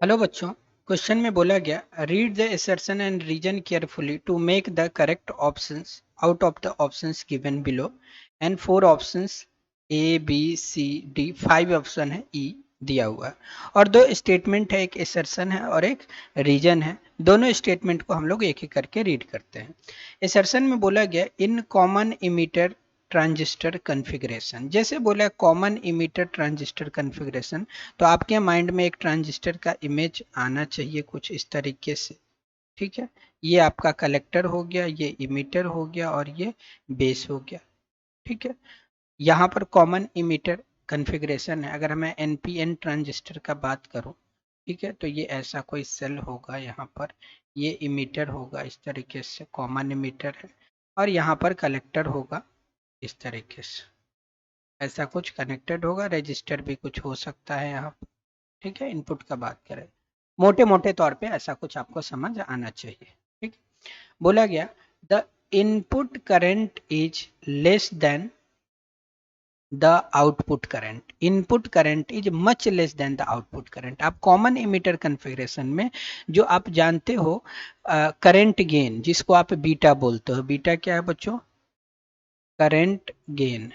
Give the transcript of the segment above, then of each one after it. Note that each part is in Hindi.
हेलो बच्चों। क्वेश्चन में बोला गया read the assertion and reason carefully to make the correct options out of the options given below and four options A B C D, five option है ई दिया हुआ है और दो स्टेटमेंट है, एक assertion है और एक रीजन है। दोनों स्टेटमेंट को हम लोग एक एक करके रीड करते हैं। assertion में बोला गया in common emitter transistor configuration, जैसे बोला कॉमन इमीटर ट्रांजिस्टर कॉन्फ़िगरेशन, तो आपके माइंड में एक ट्रांजिस्टर का इमेज आना चाहिए कुछ इस तरीके से। ठीक है, ये आपका कलेक्टर हो गया, ये इमीटर हो गया और ये बेस हो गया। ठीक है, यहाँ पर कॉमन इमीटर कॉन्फ़िगरेशन है। अगर मैं एनपीएन ट्रांजिस्टर का बात करूँ, ठीक है, तो ये ऐसा कोई सेल होगा, यहाँ पर ये इमीटर होगा इस तरीके से, कॉमन इमीटर है, और यहाँ पर कलेक्टर होगा इस तरीके से, ऐसा कुछ कनेक्टेड होगा। रजिस्टर भी कुछ हो सकता है यहाँ पर। ठीक है, इनपुट का बात करें मोटे मोटे तौर पे ऐसा कुछ आपको समझ आना चाहिए। ठीक, बोला गया the input current is less than the output current, input current is much less than the output current. आप कॉमन इमीटर कॉन्फ़िगरेशन में जो आप जानते हो करंट गेन, जिसको आप बीटा बोलते हो, बीटा क्या है बच्चों? Current gain.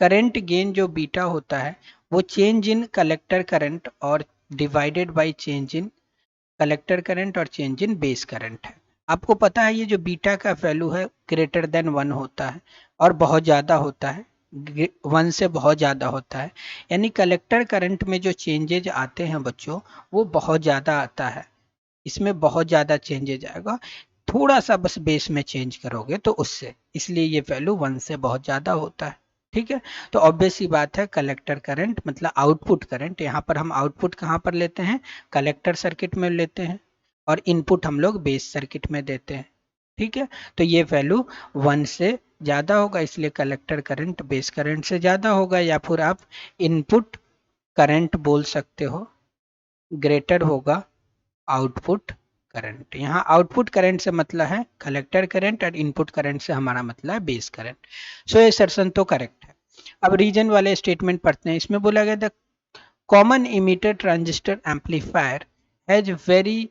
करंट गेन जो बीटा होता है वो चेंज इन कलेक्टर करंट और divided by change in collector current और चेंज इन बेस करंट है। आपको पता है ये जो बीटा का वैल्यू है ग्रेटर देन 1 होता है और बहुत ज़्यादा होता है, 1 से बहुत ज़्यादा होता है। यानी कलेक्टर करंट में जो चेंजेज आते हैं बच्चों वो बहुत ज़्यादा आता है, इसमें बहुत ज़्यादा चेंजेज आएगा। थोड़ा सा बस बेस में चेंज करोगे तो उससे, इसलिए ये वैल्यू 1 से बहुत ज़्यादा होता है। ठीक है, तो ऑब्वियस सी बात है कलेक्टर करंट मतलब आउटपुट करंट, यहाँ पर हम आउटपुट कहाँ पर लेते हैं? कलेक्टर सर्किट में लेते हैं और इनपुट हम लोग बेस सर्किट में देते हैं। ठीक है, तो ये वैल्यू 1 से ज़्यादा होगा, इसलिए कलेक्टर करंट बेस करंट से ज़्यादा होगा, या फिर आप इनपुट करंट बोल सकते हो ग्रेटर होगा आउटपुट करंट। यहाँ आउटपुट करंट से मतलब है कलेक्टर करंट और इनपुट करंट से हमारा मतलब है बेस करंट। सो ये सर्सन तो करेक्ट है। अब रीजन वाले स्टेटमेंट पढ़ते हैं। इसमें बोला गया the common emitter transistor amplifier has very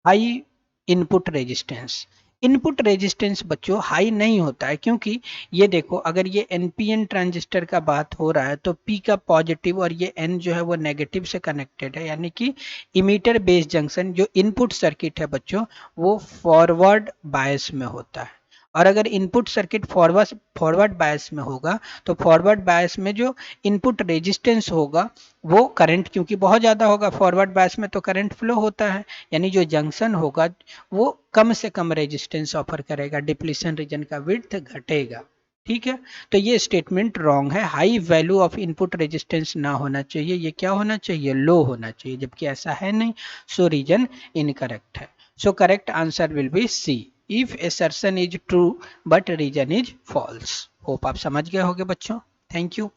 high input resistance. Input resistance बच्चों हाई नहीं होता है, क्योंकि ये देखो अगर ये एनपीएन ट्रांजिस्टर का बात हो रहा है तो पी का पॉजिटिव और ये एन जो है वो नेगेटिव से कनेक्टेड है, यानी कि इमीटर बेस जंक्शन जो इनपुट सर्किट है बच्चों वो फॉरवर्ड बायस में होता है। और अगर इनपुट सर्किट फॉरवर्ड बायस में होगा तो फॉरवर्ड बायस में जो इनपुट रेजिस्टेंस होगा वो करंट, क्योंकि बहुत ज़्यादा होगा फॉरवर्ड बायस में तो करंट फ्लो होता है, यानी जो जंक्शन होगा वो कम से कम रेजिस्टेंस ऑफर करेगा, डिप्लीशन रीजन का विड्थ घटेगा। ठीक है, तो ये स्टेटमेंट रॉन्ग है। High value of input resistance ना होना चाहिए, ये क्या होना चाहिए? लो होना चाहिए, जबकि ऐसा है नहीं। सो रीजन इनकरेक्ट है। So correct answer will be C, if assertion is true but reason is false. Hope आप समझ गए होंगे बच्चों। Thank you.